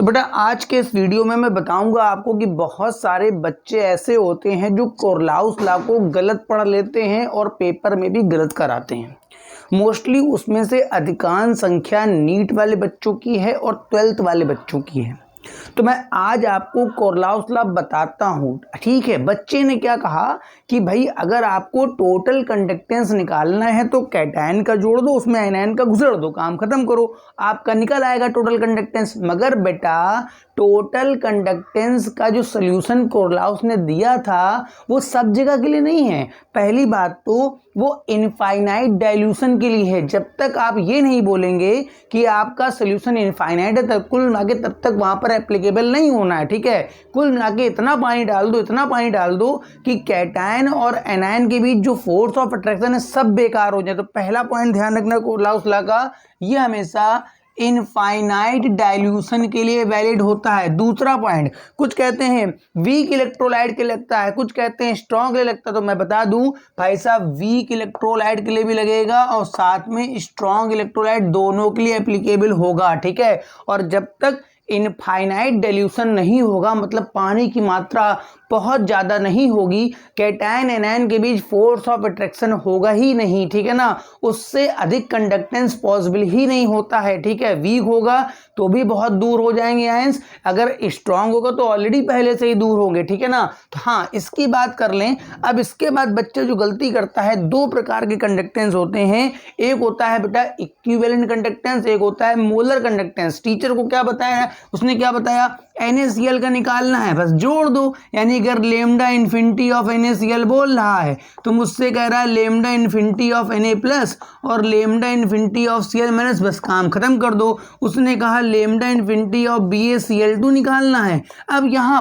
तो बेटा आज के इस वीडियो में मैं बताऊंगा आपको कि बहुत सारे बच्चे ऐसे होते हैं जो कोरलाउस लॉ को गलत पढ़ लेते हैं और पेपर में भी गलत कराते हैं। मोस्टली उसमें से अधिकांश संख्या नीट वाले बच्चों की है और 12th वाले बच्चों की है। तो मैं आज आपको कोरलाउस लॉ बताता हूँ। ठीक है, बच्चे ने क्या कहा कि भाई अगर आपको टोटल कंडक्टेंस निकालना है तो कैटायन का जोड़ दो, उसमें एनायन का घुसेड़ दो, काम खत्म करो, आपका निकल आएगा टोटल कंडक्टेंस। मगर बेटा टोटल कंडक्टेंस का जो सोल्यूशन कोरलाउस ने दिया था वो सब जगह के लिए नहीं है। पहली बात तो वो इनफाइनाइट डाइल्यूशन के लिए है। जब तक आप ये नहीं बोलेंगे कि आपका सोल्यूशन इनफाइनाइट है तब कुल मिला के तब तक वहां पर एप्लीकेबल नहीं होना है। ठीक है, कुल मिला के इतना पानी डाल दो कि कैटायन और एनायन के बीच जो फोर्स ऑफ अट्रैक्शन है सब बेकार हो जाए। तो पहला पॉइंट ध्यान रखना कोरलाउस लॉ का, ये हमेशा इनफाइनाइट डाइल्यूशन के लिए वैलिड होता है। दूसरा पॉइंट, कुछ कहते हैं वीक इलेक्ट्रोलाइट के लगता है, कुछ कहते हैं स्ट्रॉन्ग के लगता है। तो मैं बता दूं भाई साहब, वीक इलेक्ट्रोलाइट के लिए भी लगेगा और साथ में स्ट्रॉन्ग इलेक्ट्रोलाइट दोनों के लिए एप्लीकेबल होगा। ठीक है, और जब तक इनफाइनाइट डाइल्यूशन नहीं होगा, मतलब पानी की मात्रा बहुत ज़्यादा नहीं होगी, कैटायन एनायन के बीच फोर्स ऑफ अट्रैक्शन होगा ही नहीं। ठीक है ना, उससे अधिक कंडक्टेंस पॉसिबल ही नहीं होता है। ठीक है, वीक होगा तो भी बहुत दूर हो जाएंगे आयंस, अगर स्ट्रांग होगा तो ऑलरेडी पहले से ही दूर होंगे। ठीक है ना, तो हाँ इसकी बात कर लें। अब इसके बाद बच्चे जो गलती करता है, दो प्रकार के कंडक्टेंस होते हैं, एक होता है बेटा इक्विवेलेंट कंडक्टेंस, एक होता है मोलर कंडक्टेंस। टीचर को क्या बताया, उसने क्या बताया, NaCl का निकालना है, बस जोड़ दो। यानी अगर लेमडा इन्फिनिटी ऑफ NaCl बोल रहा है तो मुझसे कह रहा है lambda infinity of Na plus और lambda infinity of Cl minus, बस काम खत्म कर दो। उसने कहा लेमडा इन्फिनिटी ऑफ BaCl2 निकालना है। अब यहाँ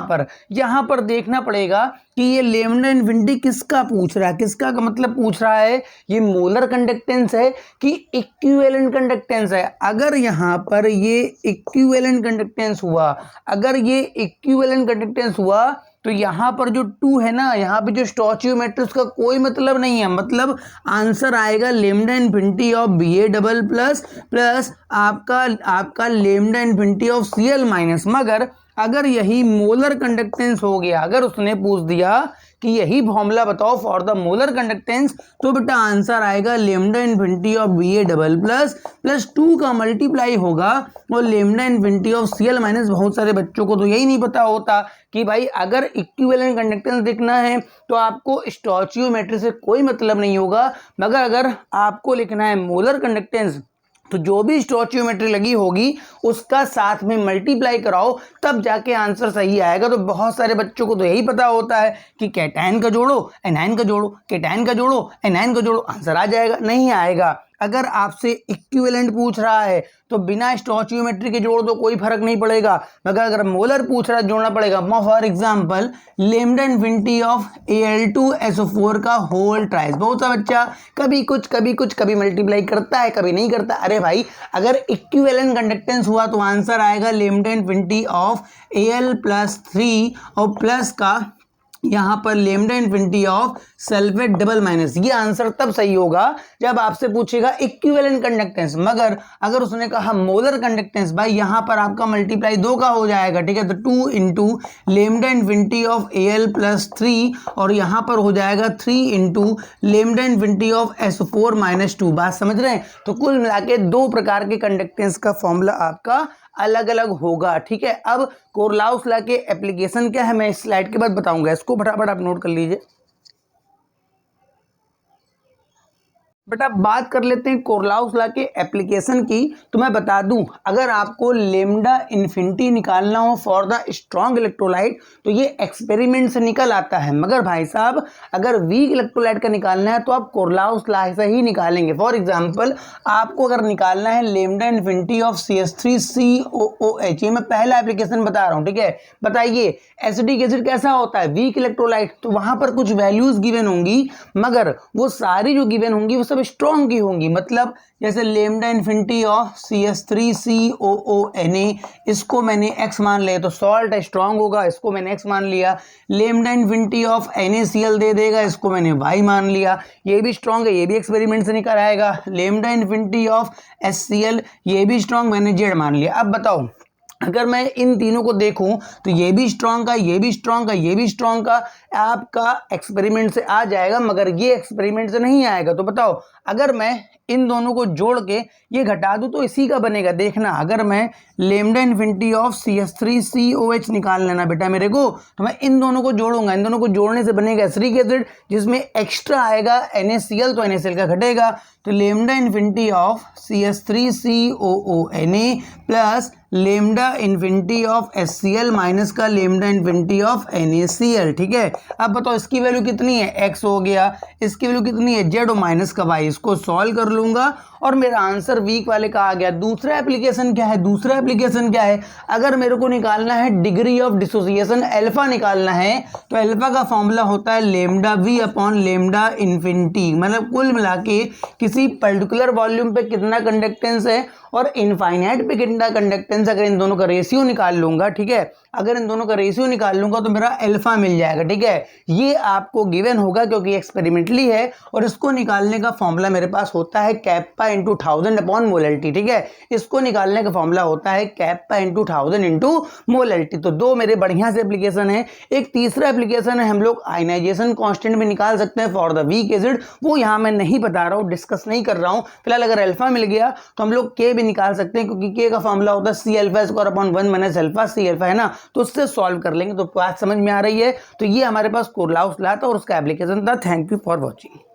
पर देखना पड़ेगा कि ये लेमडा इन्फिनिटी किसका पूछ रहा है, किसका का मतलब पूछ रहा है, ये मोलर कंडक्टेंस है कि इक्विवेलेंट कंडक्टेंस है। अगर यहाँ पर ये इक्विवेलेंट कंडक्टेंस हुआ, अगर ये इक्विवेलेंट कंडक्टेंस हुआ तो यहाँ पर जो 2 है ना, यहाँ पे जो स्टोइचियोमेट्री उसका कोई मतलब नहीं है। मतलब आंसर आएगा lambda infinity of Ba double plus आपका lambda infinity of Cl minus. मगर अगर यही मोलर कंडक्टेंस हो गया, अगर उसने पूछ दिया कि यही फॉर्मूला बताओ फॉर द मोलर कंडक्टेंस, तो बेटा आंसर आएगा lambda infinity of Ba double plus 2 का मल्टीप्लाई होगा और lambda infinity of Cl minus. बहुत सारे बच्चों को तो यही नहीं पता होता कि भाई अगर इक्विवेलेंट कंडक्टेंस देखना है तो आपको स्टोइचियोमेट्री से कोई मतलब नहीं होगा, मगर अगर आपको लिखना है मोलर कंडक्टेंस तो जो भी स्टोइचियोमेट्री लगी होगी उसका साथ में मल्टीप्लाई कराओ, तब जाके आंसर सही आएगा। तो बहुत सारे बच्चों को तो यही पता होता है कि कैटायन का जोड़ो एनायन का जोड़ो, कैटायन का जोड़ो एनायन का जोड़ो, आंसर आ जाएगा। नहीं आएगा। अगर आपसे इक्विवेलेंट पूछ रहा है तो बिना स्टोइचियोमेट्री के जोड़ दो, कोई फर्क नहीं पड़ेगा। मगर अगर मोलर पूछ रहा है जोड़ना पड़ेगा। For example lambda infinity of Al2SO4 का होल ट्राइस। बहुत सा बच्चा कभी मल्टीप्लाई करता है, कभी नहीं करता। अरे भाई अगर इक्विवेलेंट कंडक्टेंस हुआ तो आंसर आएगा लेमडा इन्फिनिटी ऑफ Al+3 और प्लस का यहाँ पर lambda infinity of sulphate double minus. ये आंसर तब सही होगा जब आपसे पूछेगा इक्विवेलेंट कंडक्टेंस। मगर अगर उसने कहा मोलर कंडक्टेंस, भाई यहाँ पर आपका मल्टीप्लाई 2 का हो जाएगा। ठीक है, तो 2 into lambda infinity of Al+3 और यहाँ पर हो जाएगा 3 into lambda infinity of SO4-2। बात समझ रहे हैं? तो कुल मिला के 2 प्रकार के कंडक्टेंस का फॉर्मूला आपका अलग अलग होगा। ठीक है, अब कोरलाउस लॉ के एप्लीकेशन क्या है मैं इस स्लाइड के बाद बताऊंगा, इसको फटाफट आप नोट कर लीजिए। बट अब बात कर लेते हैं कोरलाउस लॉ के एप्लीकेशन की। तो मैं बता दूं, अगर आपको लेमडा इन्फिनिटी निकालना हो फॉर द स्ट्रॉन्ग इलेक्ट्रोलाइट तो ये एक्सपेरिमेंट से निकल आता है। मगर भाई साहब अगर वीक इलेक्ट्रोलाइट का निकालना है तो आप कोरलाउस लॉ से ही निकालेंगे। फॉर एग्जांपल आपको अगर निकालना है लेमडा इन्फिनिटी ऑफ CH3COOH, ये मैं पहला एप्लीकेशन बता रहा हूँ। ठीक है, बताइए एसिडिक एसिड कैसा होता है, वीक इलेक्ट्रोलाइट। तो वहां पर कुछ वैल्यूज गिवन होंगी, मगर वो सारी जो गिवन होंगी वो सब स्ट्रॉन्ग की होंगी। मतलब जैसे लेमडा इन्फिनिटी ऑफ CH3COONA, इसको मैंने x मान लिया तो सॉल्ट है, स्ट्रॉन्ग होगा, इसको मैंने x मान लिया। लेमडा इन्फिनिटी ऑफ NaCl दे देगा, इसको मैंने y मान लिया, ये भी स्ट्रॉन्ग है, ये भी एक्सपेरिमेंट से निकल आएगा। लेमडा इन्फिनिटी ऑफ HCl, ये भी स्ट्रॉन्ग, मैंने z मान लिया। अब बताओ अगर मैं इन तीनों को देखूं तो ये भी स्ट्रॉन्ग का, ये भी स्ट्रॉन्ग का, ये भी स्ट्रॉन्ग का आपका एक्सपेरिमेंट से आ जाएगा, मगर ये एक्सपेरिमेंट से नहीं आएगा। तो बताओ अगर मैं इन दोनों को जोड़ के ये घटा दूं तो इसी का बनेगा। देखना अगर मैं लेमडा इन्फिनिटी ऑफ CH3COH निकाल लेना बेटा मेरे को, तो मैं इन दोनों को जोड़ूंगा, इन दोनों को जोड़ने से बनेगा एसिटिक एसिड, जिसमें एक्स्ट्रा आएगा NaCl, तो NaCl का घटेगा। तो lambda infinity of CH3COONa plus lambda infinity of HCl minus का लेमडा इन्फिनिटी ऑफ NaCl। ठीक है, अब बताओ इसकी वैल्यू कितनी है, x हो गया, इसकी वैल्यू कितनी है, z और माइनस का y। इसको सॉल्व कर लूंगा और मेरा आंसर वीक वाले का आ गया। दूसरा एप्लीकेशन क्या है, दूसरा एप्लीकेशन क्या है, अगर मेरे को निकालना है डिग्री ऑफ डिसोसिएशन, अल्फा निकालना है, तो अल्फा का फॉर्मूला होता है lambda v upon lambda infinity, मतलब कुल मिला के किसी पर्टिकुलर वॉल्यूम पे कितना कंडक्टेंस है और इनफाइनाइट पे कितना कंडक्टेंस, अगर इन दोनों का रेशियो निकाल लूंगा, ठीक है, अगर इन दोनों का रेशियो निकाल लूंगा तो मेरा अल्फा मिल जाएगा। ठीक है, ये आपको गिवन होगा क्योंकि एक्सपेरिमेंटली है, और इसको निकालने का फॉर्मूला मेरे पास होता है कैप्पा इंटू 1000 अपॉन मोलरिटी। ठीक है, इसको निकालने का फॉर्मूला होता है कैप्पा इंटू 1000 इंटू मोलरिटी। तो दो मेरे बढ़िया से एप्लीकेशन है। एक तीसरा एप्लीकेशन है, हम लोग आयनाइजेशन कांस्टेंट भी निकाल सकते हैं फॉर द वीक एसिड, वो यहाँ मैं नहीं बता रहा हूँ, डिस्कस नहीं कर रहा हूँ फिलहाल। अगर अल्फा मिल गया तो हम लोग के भी निकाल सकते हैं, क्योंकि के का फॉर्मूला होता है C alpha square upon 1 minus alpha C alpha, है ना, तो उससे सॉल्व कर लेंगे। तो बात समझ में आ रही है। तो ये हमारे पास कोरलाउस लॉ था और उसका एप्लीकेशन था। Thank you for watching.